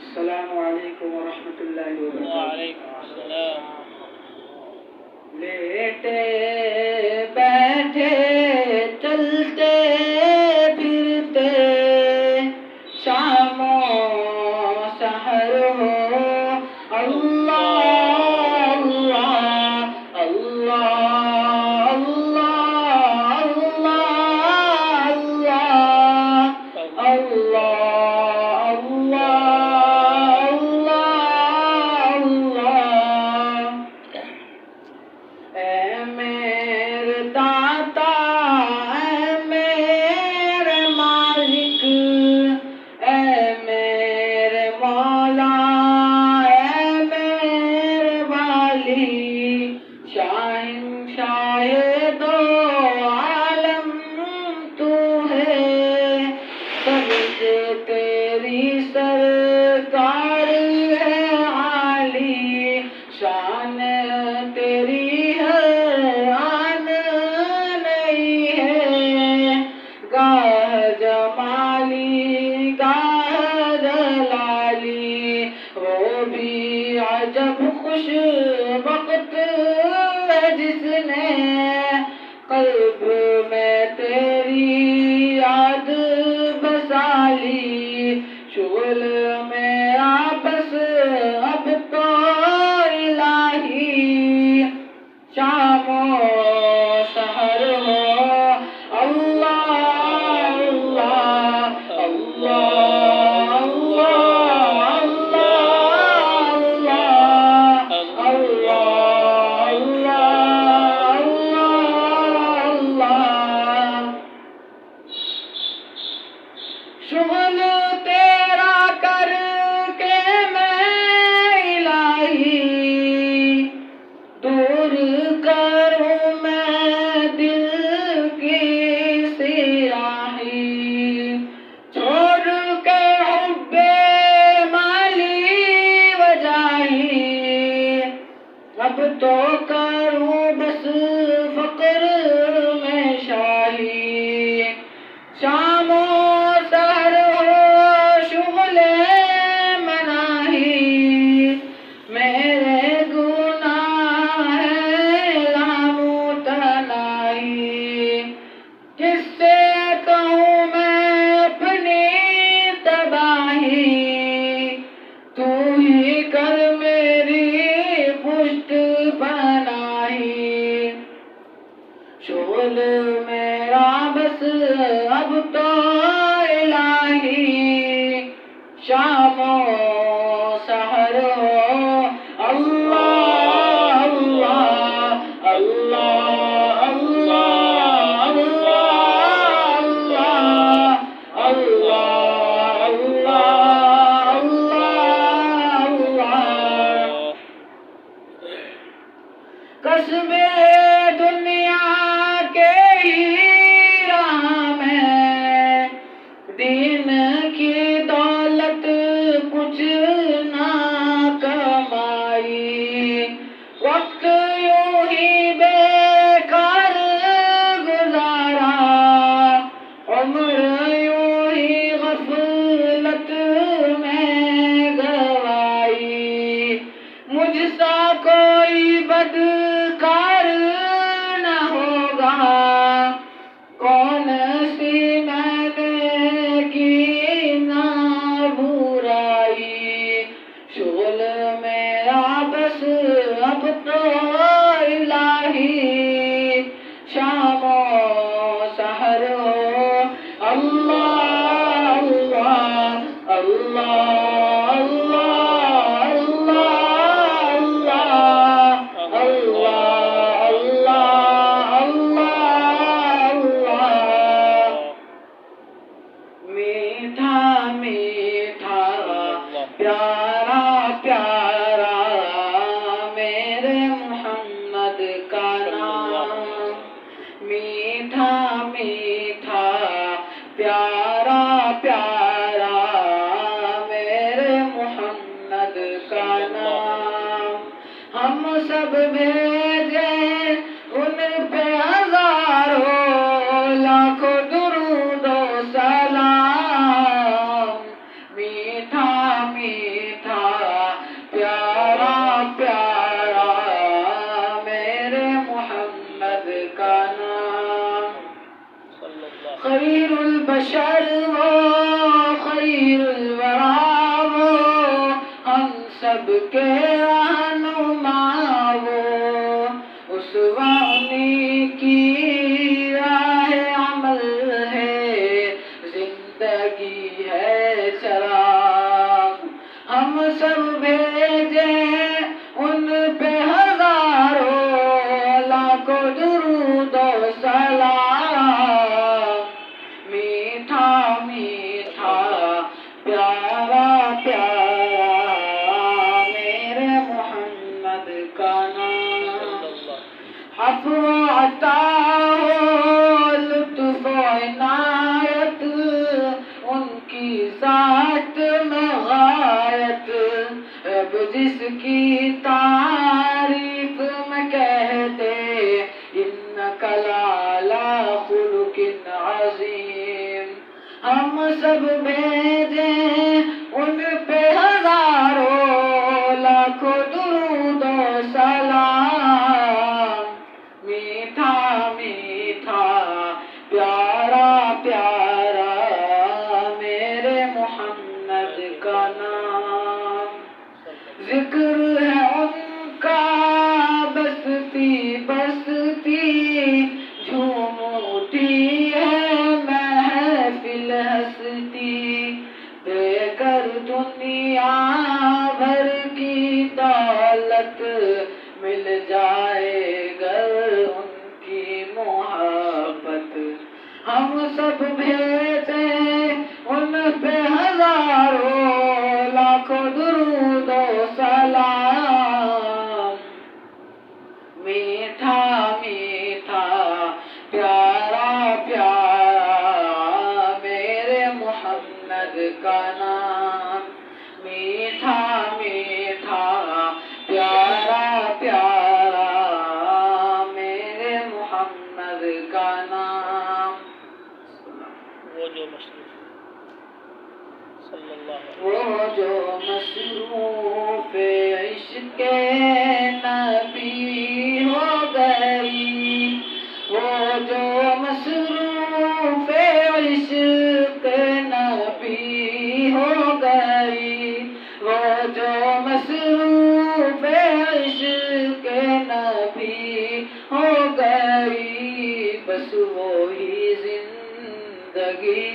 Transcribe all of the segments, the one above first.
السلام علیکم ورحمۃ اللہ وبرکاتہ۔ وعلیکم السلام۔ لیٹے بیٹھے چلتے پھرتے شام و سحر ہو، اللہ اللہ اللہ اللہ اللہ سرکار ہے عالی، شان تیری ہے آن نہیں ہے، گاہ جمالی گاہ جلالی، وہ بھی عجب خوش وقت ہے جس نے قلب میں تیری یاد بسالی، شغل میں آپس اب تو الہی، شام و سحر ہو، اللہ اللہ اللہ شغل تیرا کر کے میں الہی، دور کروں میں دل کی سیاہی، چھوڑ کے حب مالی وجاہی، اب تو کروں بس فقر میں شاہی، شام و سحر ہو شغل مناہی، میرے گناہ ہے لامتناہی، کس سے کہوں میں اپنی تباہی، تو ہی کر میری پشت بنا قصبے دنیا کے ہی راہ میں دین کی دولت کچھ نہ کمائی، وقت یوں ہی بیکار گزارا، عمر یوں ہی غفلت میں گوائی، مجھ سا کوئی بدکار نہ ہوگا، کون سی میں نے کی نہ برائی، شغل میرا بس اب تو الہی، شام و سحر ہو اللہ اللہ اللہ اللہ اللہ اللہ اللہ اللہ۔ میٹھا میٹھا پیارا پیارا میرے محمد کا نام، میٹھا میٹھا پیارا پیارا میرے محمد کا نام، ہم سب بھیجے ان پہ ہزاروں لاکھوں درود و سلام، میٹھا میٹھا پیارا پیارا میرے محمد کا نام، خیر البشر وہ خیر الورا وہ، ہم سب کے رہنما وہ، اسوانی کی راہ عمل ہے، زندگی ہے چراغ، ہم سب بھیجے ان پہ ہزاروں لاکھوں درود و سلام، میٹھا میٹھا پیارا پیارا میرے محمد کا نام، عفو عطا ہو لطف و عنایت ان کی ذات میں غایت، اب جس کی تعریف میں کہتے انک لعلی خلق عظیم، ہم سب بھیجے ان پہ ہزاروں لاکھوں درود و سلام، میٹھا میٹھا پیارا پیارا میرے محمد کا نام، ذکر ہے ان کا بستی بستی، جھوم اٹھی ہے محفل ہستی، دے کر دنیا بھر کی دولت مل جائے گر ان کی محبت، ہم سب بھیجے ان پہ ہزاروں لاکھوں درود و سلام، میٹھا میٹھا پیارا پیارا میرے محمد کا نام، میٹھا میٹھا پیارا پیارا میرے محمد کا نام، وہ جو مصروف عشق نبی ہو گئی، وہ جو مصروف عشق نبی ہو گئی، وہ جو مصروف عشق نبی ہو گئی، بس وہی زندگی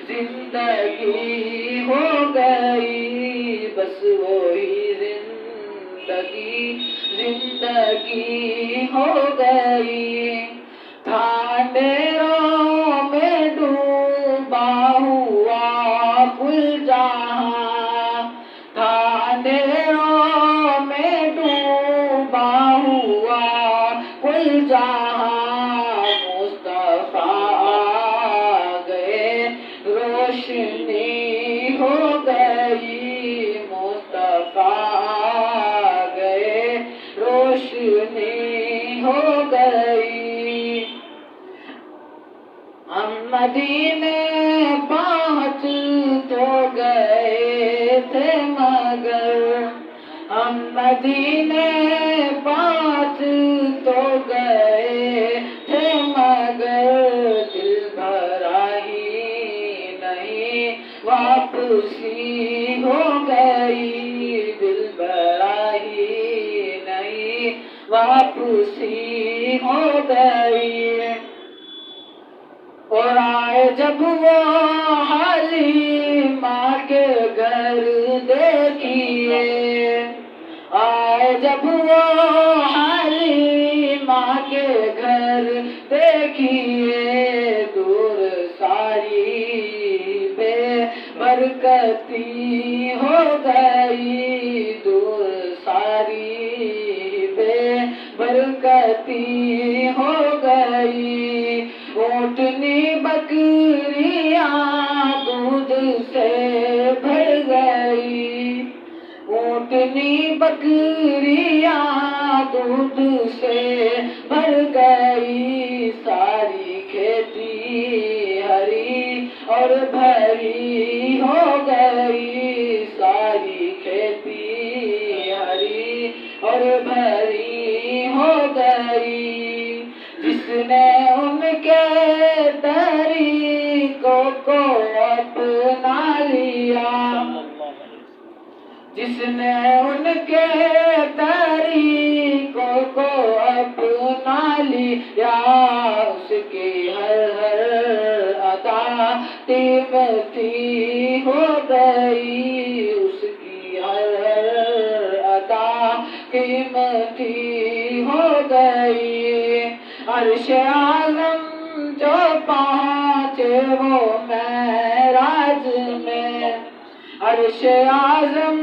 زندگی ہو گئی، بس وہی زندگی زندگی ہو گئی، تھا اندھیروں میں ڈوبا ہوا کل جہاں، تھا اندھیروں میں ڈوبا ہوا کل جہاں مصطفیٰ آ گئے روشنی ہو گئی مصطفیٰ آ گئے روشنی ہو گئی ہم مدینے پہنچ تو گئے تھے مگر ہم مدینے پہنچ تو گئے تھے مگر دل بھرا ہی نہیں واپسی ہو گئی دل بھرا ہی نہیں واپسی ہو گئی اور آئے جب وہ حلیمہ کے گھر دیکھیے آئے جب وہ حلیمہ کے گھر دیکھیے دور ساری بے برکتی ہو گئی دور ساری بے برکتی ہو گئی اونٹنی بکریاں دودھ سے بھر گئی اونٹنی بکریاں دودھ سے بھر گئی ساری کھیتی ہری اور بھری ہو گئی ساری کھیتی ہری اور بھری ہو گئی جس نے ان کے طریقوں کو اپنا لیا جس نے ان کے طریقوں کو اپنا لیا اس کی ہر عطا قیمتی ہو گئی اس کی ہر عطا قیمتی ہو گئی عرش اعظم جو پہنچے وہ معراج میں عرش اعظم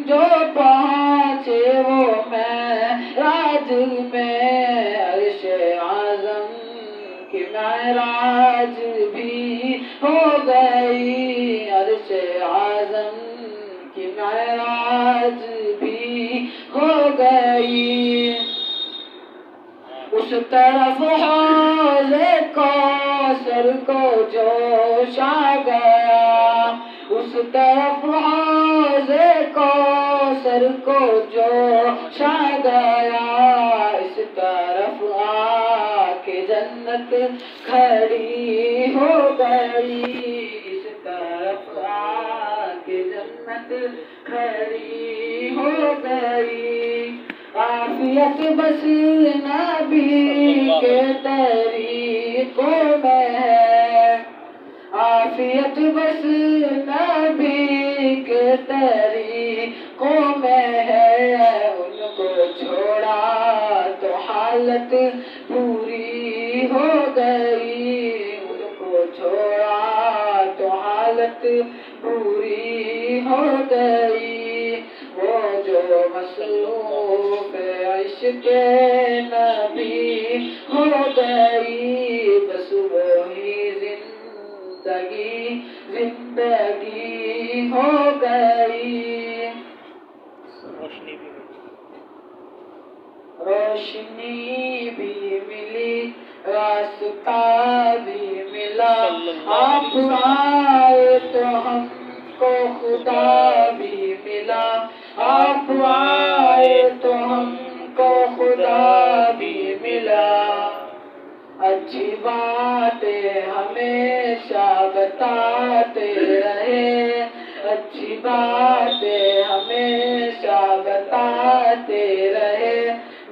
جو پہنچے وہ معراج میں عرش اعظم کی معراج بھی ہو گئی عرش اعظم کی معراج بھی ہو گئی اس طرف حوض کوثر کو جوش آ گیا اس طرف حوض کوثر کو جوش آ گیا اس طرف آ کے جنت کھڑی ہو گئی اس طرف آ کے جنت کھڑی ہو گئی عافیت بس نبی کے طریقوں میں ہے عافیت بس نبی کے طریقوں میں ہے ان کو چھوڑا تو حالت پوری ہو گئی ان کو چھوڑا تو حالت پوری ہو گئی وہ جو مصروف عشق نبی ہو گئی بس وہی زندگی ہو گئی روشنی بھی ملی راستہ بھی ملا آپ آئے تو ہم کو خدا بھی ملا آپ آئے تو ہم کو خدا بھی ملا اچھی باتیں ہمیشہ بتاتے رہے اچھی باتیں ہمیشہ بتاتے رہے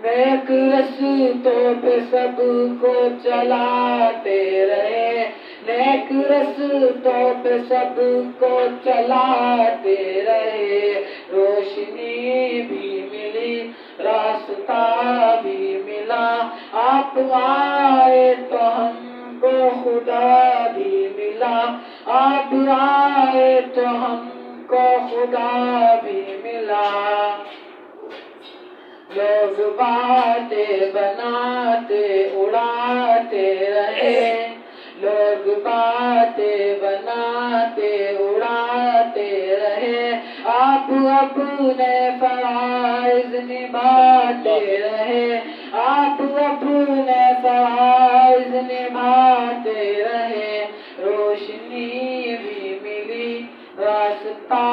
نیک رستوں پہ سب کو چلاتے رہے نیک رستوں پہ سب کو چلاتے رہے روشنی بھی ملی راستہ بھی ملا آپ آئے تو ہم کو خدا بھی ملا آپ آئے تو ہم کو خدا بھی ملا لوگ باتیں بنا باتیں اڑاتے رہے، لوگ باتیں بناتے اڑاتے رہے، آپ اپنے فرائض نبھاتے رہے، آپ اپنے فرائض نبھاتے رہے، روشنی بھی ملی راستہ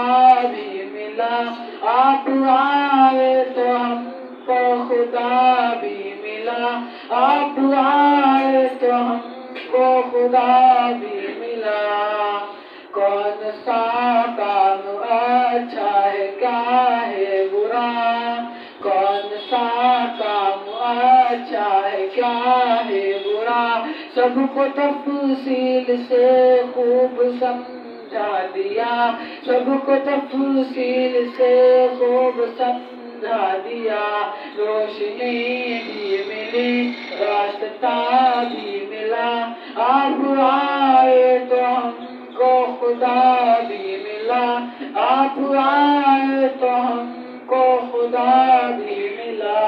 بھی ملا، آپ آئے تو ہم کو خدا بھی ملا، آپ آئے تو ہم کو خدا بھی ملا۔ کون سا کام اچھا ہے کیا ہے برا، کون سا کام اچھا ہے کیا ہے برا، سب کو تفصیل سے خوب سمجھا دیا، سب کو تفصیل سے خوب سمجھا دیا، روشنی بھی ملی راستہ بھی ملا، آپ آئے تو ہم کو خدا بھی ملا، آپ آئے تو ہم کو خدا بھی ملا۔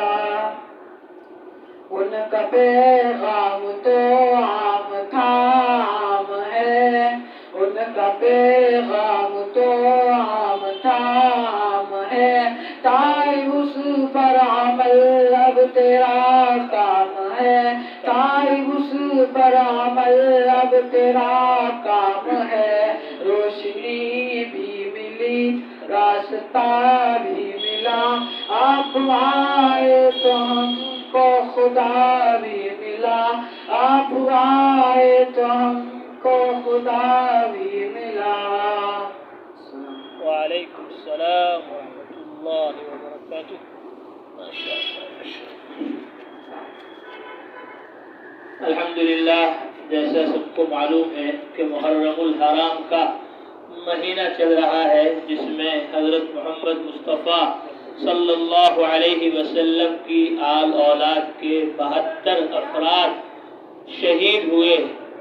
ان کا پیغام تو عام تھا عام ہے، ان کا پیغام تو عام تھا عام ہے، تائب اس پر عمل اب تیرا کام ہے، تائب اس پر عمل اب تیرا کام ہے، روشنی بھی ملی راستہ بھی ملا، آپ آئے تو ہم کو خدا بھی ملا، آپ آئے تو ہم کو خدا بھی ملا۔ وعلیکم السلام ورحمۃ اللہ وبرکاتہ۔ الحمدللہ، جیسا سب کو معلوم ہے کہ محرم الحرام کا مہینہ چل رہا ہے، جس میں حضرت محمد مصطفیٰ صلی اللہ علیہ وسلم کی آل اولاد کے 72 افراد شہید ہوئے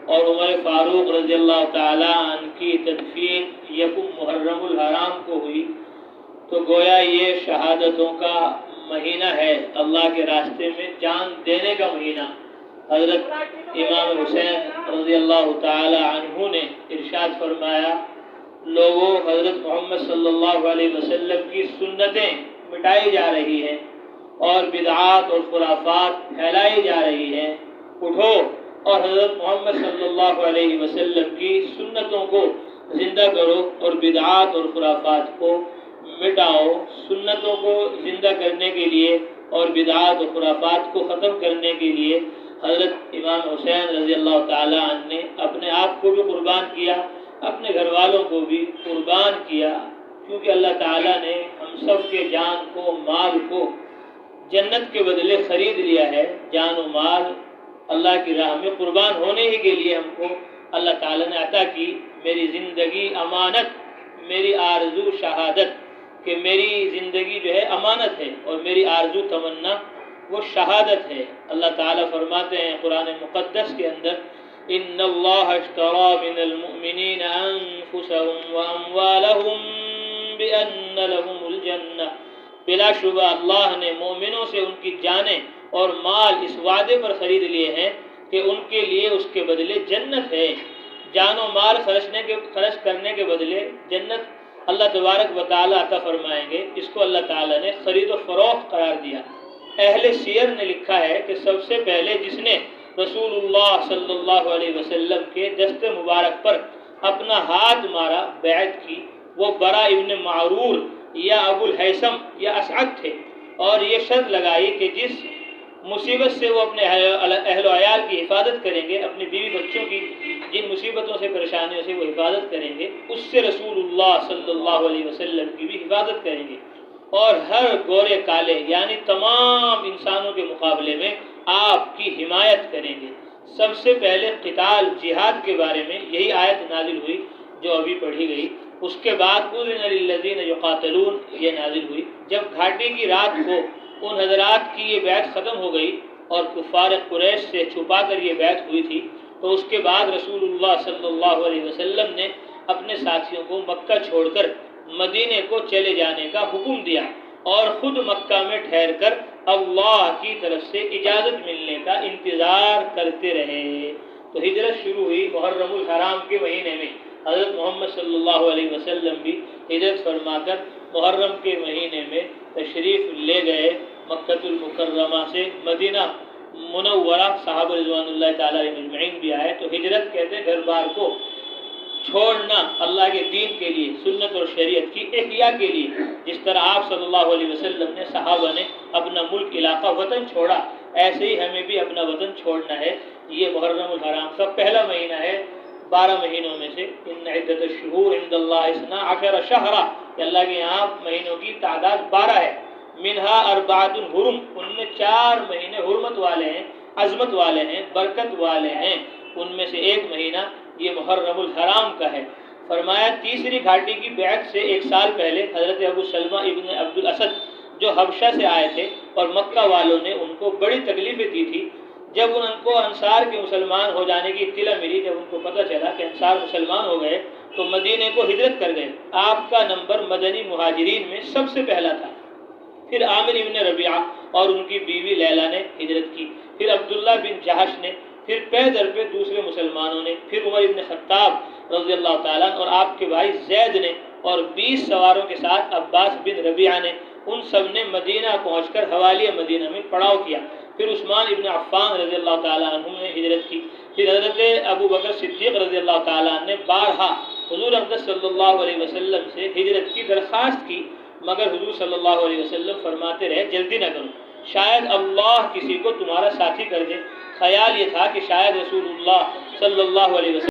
اور عمر فاروق رضی اللہ تعالیٰ عنہ کی تدفین یکم محرم الحرام کو ہوئی، تو گویا یہ شہادتوں کا مہینہ ہے، اللہ کے راستے میں جان دینے کا مہینہ۔ حضرت امام حسین رضی اللہ تعالیٰ عنہ نے ارشاد فرمایا، لوگوں، حضرت محمد صلی اللہ علیہ وسلم کی سنتیں مٹائی جا رہی ہیں اور بدعات اور خرافات پھیلائی جا رہی ہیں، اٹھو اور حضرت محمد صلی اللہ علیہ وسلم کی سنتوں کو زندہ کرو اور بدعات اور خرافات کو مٹاؤ۔ سنتوں کو زندہ کرنے کے لیے اور بدعات اور خرافات کو ختم کرنے کے لیے حضرت امام حسین رضی اللہ تعالیٰ عنہ نے اپنے آپ کو بھی قربان کیا، اپنے گھر والوں کو بھی قربان کیا، کیونکہ اللہ تعالیٰ نے ہم سب کے جان کو، مال کو جنت کے بدلے خرید لیا ہے۔ جان و مال اللہ کی راہ میں قربان ہونے ہی کے لیے ہم کو اللہ تعالیٰ نے عطا کی۔ میری زندگی امانت، میری آرزو شہادت، کہ میری زندگی جو ہے امانت ہے اور میری آرزو تمنا وہ شہادت ہے۔ اللہ تعالیٰ فرماتے ہیں قرآن مقدس کے اندر، ان اللہ اشتری من المؤمنین انفسهم واموالهم بان لهم الجنہ، بلا شبہ اللہ نے مومنوں سے ان کی جانیں اور مال اس وعدے پر خرید لیے ہیں کہ ان کے لیے اس کے بدلے جنت ہے۔ جان و مال خرچ کرنے کے بدلے جنت اللہ تبارک و تعالیٰ عطا فرمائیں گے۔ اس کو اللہ تعالیٰ نے خرید و فروخت قرار دیا۔ اہل سیر نے لکھا ہے کہ سب سے پہلے جس نے رسول اللہ صلی اللہ علیہ وسلم کے دست مبارک پر اپنا ہاتھ مارا، بیعت کی، وہ برا ابن معرور یا ابو الحیثم یا اسعد تھے، اور یہ شرط لگائی کہ جس مصیبت سے وہ اپنے اہل و عیال کی حفاظت کریں گے، اپنی بیوی بچوں کی جن مصیبتوں سے پریشانیوں سے وہ حفاظت کریں گے، اس سے رسول اللہ صلی اللہ علیہ وسلم کی بھی حفاظت کریں گے، اور ہر گورے کالے یعنی تمام انسانوں کے مقابلے میں آپ کی حمایت کریں گے۔ سب سے پہلے قتال، جہاد کے بارے میں یہی آیت نازل ہوئی جو ابھی پڑھی گئی۔ اس کے بعد اذن للذین یقاتلون یہ نازل ہوئی۔ جب گھاٹی کی رات کو ان حضرات کی یہ بیعت ختم ہو گئی اور کفار قریش سے چھپا کر یہ بیعت ہوئی تھی، تو اس کے بعد رسول اللہ صلی اللہ علیہ وسلم نے اپنے ساتھیوں کو مکہ چھوڑ کر مدینے کو چلے جانے کا حکم دیا اور خود مکہ میں ٹھہر کر اللہ کی طرف سے اجازت ملنے کا انتظار کرتے رہے۔ تو ہجرت شروع ہوئی محرم الحرام کے مہینے میں۔ حضرت محمد صلی اللہ علیہ وسلم بھی ہجرت فرما کر محرم کے مہینے میں تشریف لے گئے مکہ المکرمہ سے مدینہ منورہ۔ صحابہ رضوان اللہ تعالیٰ علیہ مجمعین بھی آئے۔ تو ہجرت کہتے ہیں گھر بار کو چھوڑنا اللہ کے دین کے لیے، سنت اور شریعت کی احیاء کے لیے۔ جس طرح آپ صلی اللہ علیہ وسلم نے، صحابہ نے اپنا ملک، علاقہ، وطن چھوڑا، ایسے ہی ہمیں بھی اپنا وطن چھوڑنا ہے۔ یہ محرم الحرام کا پہلا مہینہ ہے 12 مہینوں میں سے۔ ان عدت الشہور عند اللہ 12 شہرا، کہ اللہ کے یہاں مہینوں کی تعداد 12 ہے۔ منہا اربعۃ حرم، ان میں 4 مہینے حرمت والے ہیں، عظمت والے ہیں، برکت والے ہیں۔ ان میں سے ایک مہینہ یہ محرم الحرام کا ہے۔ فرمایا تیسری گھاٹی کی بیعت سے 1 سال پہلے حضرت ابو سلمہ ابن عبد الاسد جو حبشہ سے آئے تھے اور مکہ والوں نے ان کو بڑی تکلیفیں دی تھی، جب ان کو انصار کے مسلمان ہو جانے کی اطلاع ملی، جب ان کو پتہ چلا کہ انصار مسلمان ہو گئے تو مدینے کو ہجرت کر گئے۔ آپ کا نمبر مدنی مہاجرین میں سب سے پہلا تھا۔ پھر عامر ابن ربیعہ اور ان کی بیوی لیلا نے ہجرت کی، پھر عبداللہ بن جہش نے، پھر پہ در پہ دوسرے مسلمانوں نے، پھر عمر ابن خطاب رضی اللہ تعالیٰ اور آپ کے بھائی زید نے، اور 20 سواروں کے ساتھ عباس بن ربیعہ نے، ان سب نے مدینہ پہنچ کر حوالی مدینہ میں پڑاؤ کیا۔ پھر عثمان ابن عفان رضی اللہ تعالیٰ عنہ نے ہجرت کی۔ پھر حضرت ابو بکر صدیق رضی اللہ تعالیٰ عنہ نے بارہا حضور اقدس صلی اللہ علیہ وسلم سے ہجرت کی درخواست کی، مگر حضور صلی اللہ علیہ وسلم فرماتے رہے جلدی نہ کرو، شاید اللہ کسی کو تمہارا ساتھی کر دے۔ خیال یہ تھا کہ شاید رسول اللہ صلی اللہ علیہ وسلم